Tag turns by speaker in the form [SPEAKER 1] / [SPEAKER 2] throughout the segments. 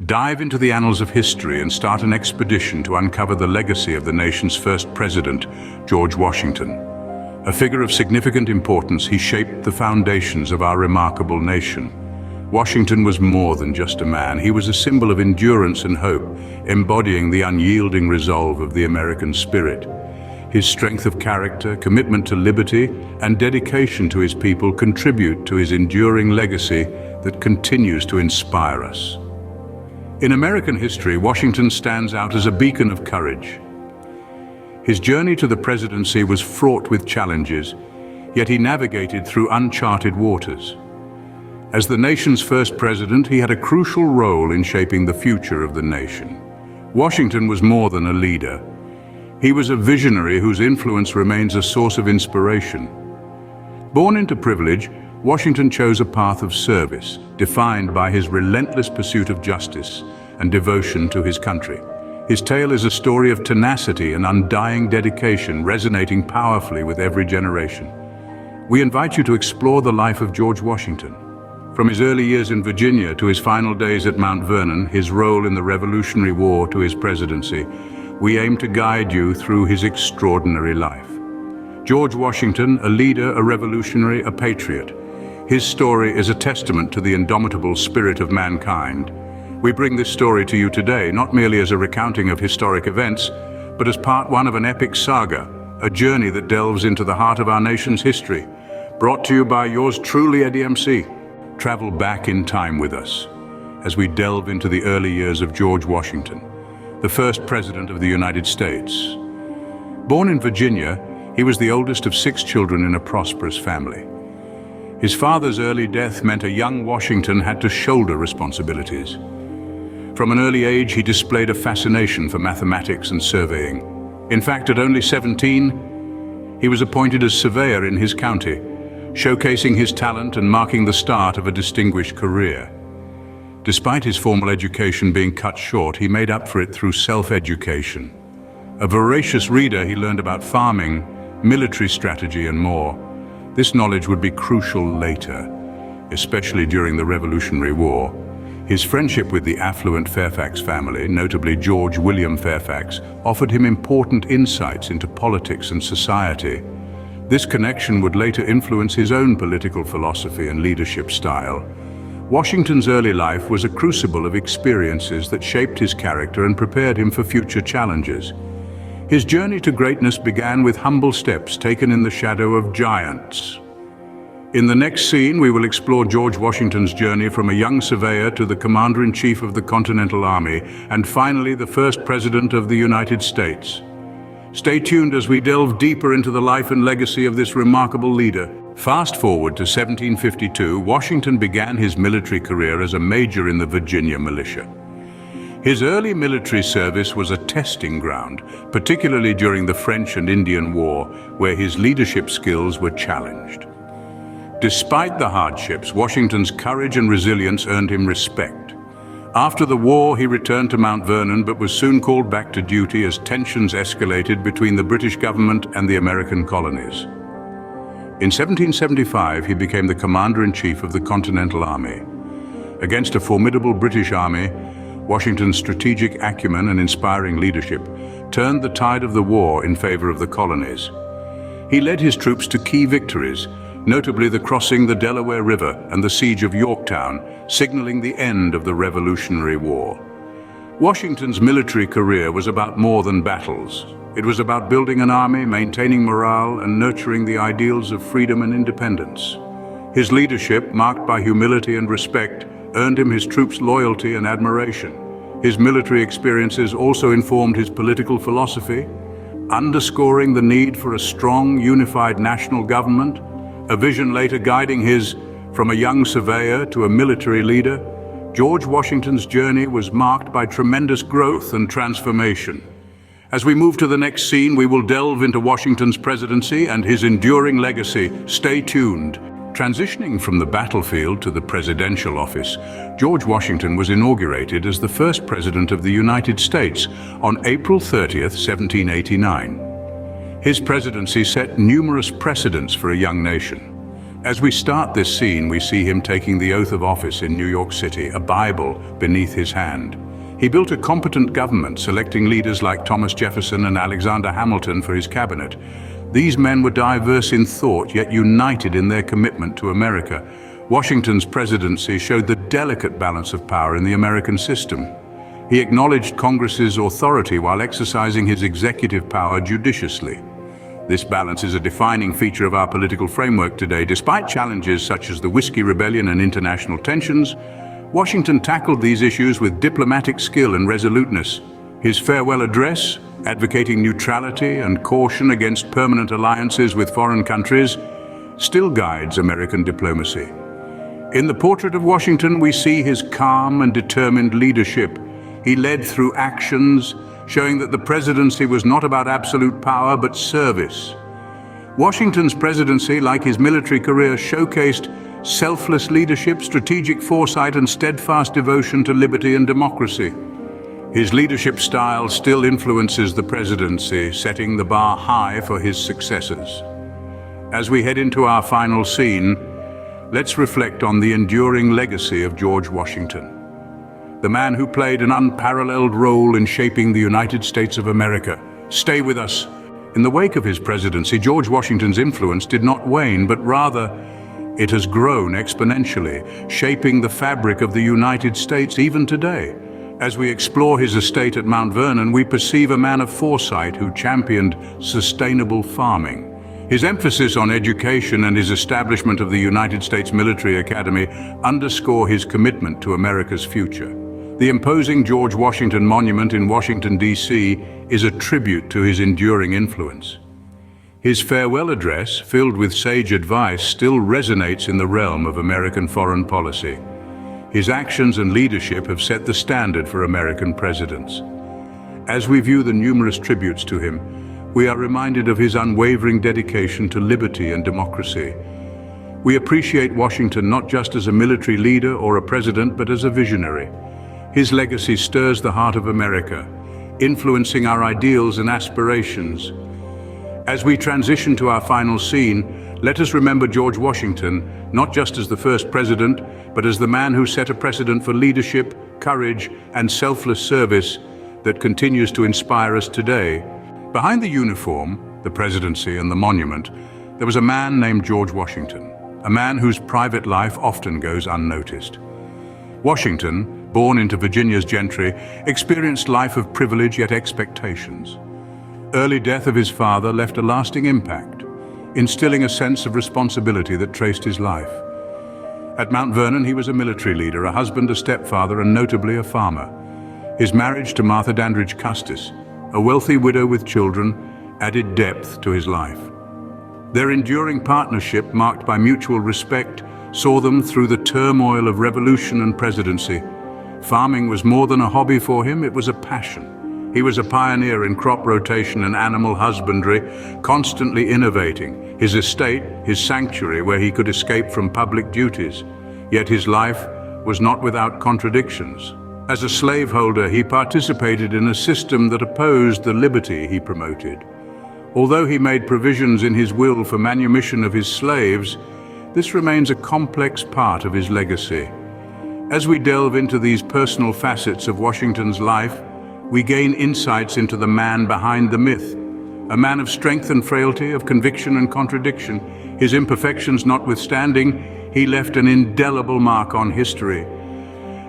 [SPEAKER 1] dive into the annals of history and start an expedition to uncover the legacy of the nation's first president, George Washington. A figure of significant importance, he shaped the foundations of our remarkable nation. Washington was more than just a man. He was a symbol of endurance and hope, embodying the unyielding resolve of the American spirit. His strength of character, commitment to liberty, and dedication to his people contribute to his enduring legacy that continues to inspire us. In American history, Washington stands out as a beacon of courage. His journey to the presidency was fraught with challenges, yet he navigated through uncharted waters. As the nation's first president, he had a crucial role in shaping the future of the nation. Washington was more than a leader. He was a visionary whose influence remains a source of inspiration. Born into privilege, Washington chose a path of service, defined by his relentless pursuit of justice and devotion to his country. His tale is a story of tenacity and undying dedication, resonating powerfully with every generation. We invite you to explore the life of George Washington. From his early years in Virginia to his final days at Mount Vernon, his role in the Revolutionary War to his presidency, we aim to guide you through his extraordinary life. George Washington, a leader, a revolutionary, a patriot. His story is a testament to the indomitable spirit of mankind. We bring this story to you today, not merely as a recounting of historic events, but as part one of an epic saga, a journey that delves into the heart of our nation's history. Brought to you by yours truly, EDMC. Travel back in time with us as we delve into the early years of George Washington, the first president of the United States. Born in Virginia, he was the oldest of 6 children in a prosperous family. His father's early death meant a young Washington had to shoulder responsibilities. From an early age, he displayed a fascination for mathematics and surveying. In fact, at only 17, he was appointed as surveyor in his county, showcasing his talent and marking the start of a distinguished career. Despite his formal education being cut short, he made up for it through self-education. A voracious reader, he learned about farming, military strategy, and more. This knowledge would be crucial later, especially during the Revolutionary War. His friendship with the affluent Fairfax family, notably George William Fairfax, offered him important insights into politics and society. This connection would later influence his own political philosophy and leadership style. Washington's early life was a crucible of experiences that shaped his character and prepared him for future challenges. His journey to greatness began with humble steps taken in the shadow of giants. In the next scene, we will explore George Washington's journey from a young surveyor to the commander-in-chief of the Continental Army, and finally the first president of the United States. Stay tuned as we delve deeper into the life and legacy of this remarkable leader. Fast forward to 1752, Washington began his military career as a major in the Virginia militia. His early military service was a testing ground, particularly during the French and Indian War, where his leadership skills were challenged. Despite the hardships, Washington's courage and resilience earned him respect. After the war, he returned to Mount Vernon, but was soon called back to duty as tensions escalated between the British government and the American colonies. In 1775, he became the commander-in-chief of the Continental Army. Against a formidable British army, Washington's strategic acumen and inspiring leadership turned the tide of the war in favor of the colonies. He led his troops to key victories, notably the crossing the Delaware River and the siege of Yorktown, signaling the end of the Revolutionary War. Washington's military career was about more than battles. It was about building an army, maintaining morale, and nurturing the ideals of freedom and independence. His leadership, marked by humility and respect, earned him his troops' loyalty and admiration. His military experiences also informed his political philosophy, underscoring the need for a strong, unified national government, a vision later guiding his from a young surveyor to a military leader. George Washington's journey was marked by tremendous growth and transformation. As we move to the next scene, we will delve into Washington's presidency and his enduring legacy. Stay tuned. Transitioning from the battlefield to the presidential office, George Washington was inaugurated as the first president of the United States on April 30th, 1789. His presidency set numerous precedents for a young nation. As we start this scene, we see him taking the oath of office in New York City, a Bible beneath his hand. He built a competent government, selecting leaders like Thomas Jefferson and Alexander Hamilton for his cabinet. These men were diverse in thought, yet united in their commitment to America. Washington's presidency showed the delicate balance of power in the American system. He acknowledged Congress's authority while exercising his executive power judiciously. This balance is a defining feature of our political framework today. Despite challenges such as the Whiskey Rebellion and international tensions, Washington tackled these issues with diplomatic skill and resoluteness. His farewell address, advocating neutrality and caution against permanent alliances with foreign countries, still guides American diplomacy. In the portrait of Washington, we see his calm and determined leadership. He led through actions, showing that the presidency was not about absolute power but service. Washington's presidency, like his military career, showcased selfless leadership, strategic foresight, and steadfast devotion to liberty and democracy. His leadership style still influences the presidency, setting the bar high for his successors. As we head into our final scene, let's reflect on the enduring legacy of George Washington, the man who played an unparalleled role in shaping the United States of America. Stay with us. In the wake of his presidency, George Washington's influence did not wane, but rather it has grown exponentially, shaping the fabric of the United States even today. As we explore his estate at Mount Vernon, we perceive a man of foresight who championed sustainable farming. His emphasis on education and his establishment of the United States Military Academy underscore his commitment to America's future. The imposing George Washington Monument in Washington, D.C. is a tribute to his enduring influence. His farewell address, filled with sage advice, still resonates in the realm of American foreign policy. His actions and leadership have set the standard for American presidents. As we view the numerous tributes to him, we are reminded of his unwavering dedication to liberty and democracy. We appreciate Washington not just as a military leader or a president, but as a visionary. His legacy stirs the heart of America, influencing our ideals and aspirations. As we transition to our final scene, let us remember George Washington, not just as the first president, but as the man who set a precedent for leadership, courage, and selfless service that continues to inspire us today. Behind the uniform, the presidency, and the monument, there was a man named George Washington, a man whose private life often goes unnoticed. Washington, born into Virginia's gentry, experienced life of privilege yet expectations. Early death of his father left a lasting impact, instilling a sense of responsibility that traced his life. At Mount Vernon, he was a military leader, a husband, a stepfather, and notably a farmer. His marriage to Martha Dandridge Custis, a wealthy widow with children, added depth to his life. Their enduring partnership, marked by mutual respect, saw them through the turmoil of revolution and presidency. Farming was more than a hobby for him, it was a passion. He was a pioneer in crop rotation and animal husbandry, constantly innovating. His estate, his sanctuary where he could escape from public duties. Yet his life was not without contradictions. As a slaveholder, he participated in a system that opposed the liberty he promoted. Although he made provisions in his will for manumission of his slaves, this remains a complex part of his legacy. As we delve into these personal facets of Washington's life, we gain insights into the man behind the myth. A man of strength and frailty, of conviction and contradiction. His imperfections notwithstanding, he left an indelible mark on history.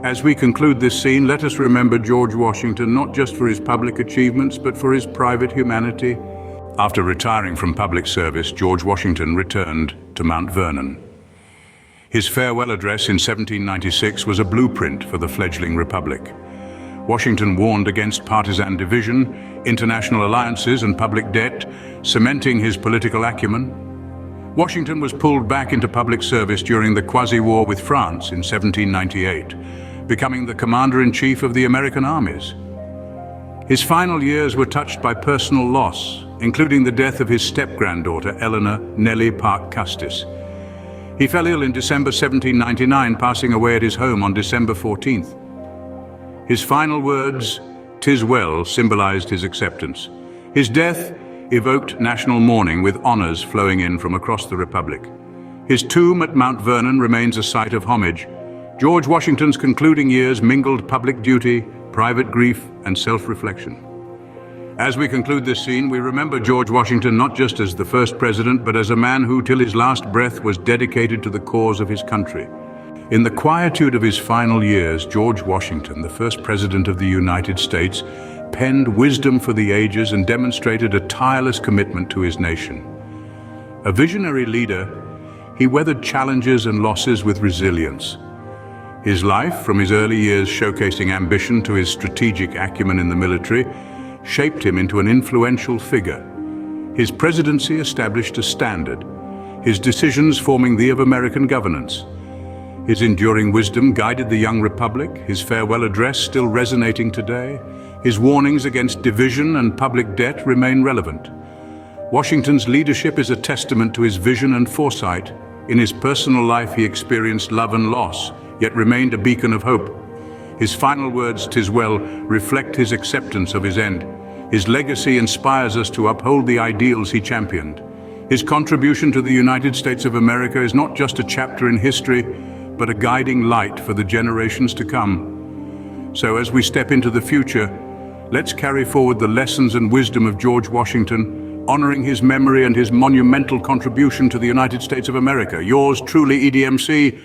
[SPEAKER 1] As we conclude this scene, let us remember George Washington not just for his public achievements, but for his private humanity. After retiring from public service, George Washington returned to Mount Vernon. His farewell address in 1796 was a blueprint for the fledgling republic. Washington warned against partisan division, international alliances, and public debt, cementing his political acumen. Washington was pulled back into public service during the Quasi-War with France in 1798, becoming the commander-in-chief of the American armies. His final years were touched by personal loss, including the death of his step-granddaughter, Eleanor Nellie Parke Custis. He fell ill in December 1799, passing away at his home on December 14th. His final words, "'Tis well," symbolized his acceptance. His death evoked national mourning, with honors flowing in from across the Republic. His tomb at Mount Vernon remains a site of homage. George Washington's concluding years mingled public duty, private grief, and self-reflection. As we conclude this scene, we remember George Washington not just as the first president, but as a man who, till his last breath, was dedicated to the cause of his country. In the quietude of his final years, George Washington, the first president of the United States, penned wisdom for the ages and demonstrated a tireless commitment to his nation. A visionary leader, he weathered challenges and losses with resilience. His life, from his early years showcasing ambition to his strategic acumen in the military, shaped him into an influential figure. His presidency established a standard, his decisions forming the of American governance. His enduring wisdom guided the young republic, his farewell address still resonating today. His warnings against division and public debt remain relevant. Washington's leadership is a testament to his vision and foresight. In his personal life, he experienced love and loss, yet remained a beacon of hope. His final words, "'Tis well," reflect his acceptance of his end. His legacy inspires us to uphold the ideals he championed. His contribution to the United States of America is not just a chapter in history, but a guiding light for the generations to come. So as we step into the future, let's carry forward the lessons and wisdom of George Washington, honoring his memory and his monumental contribution to the United States of America. Yours truly, EDMC.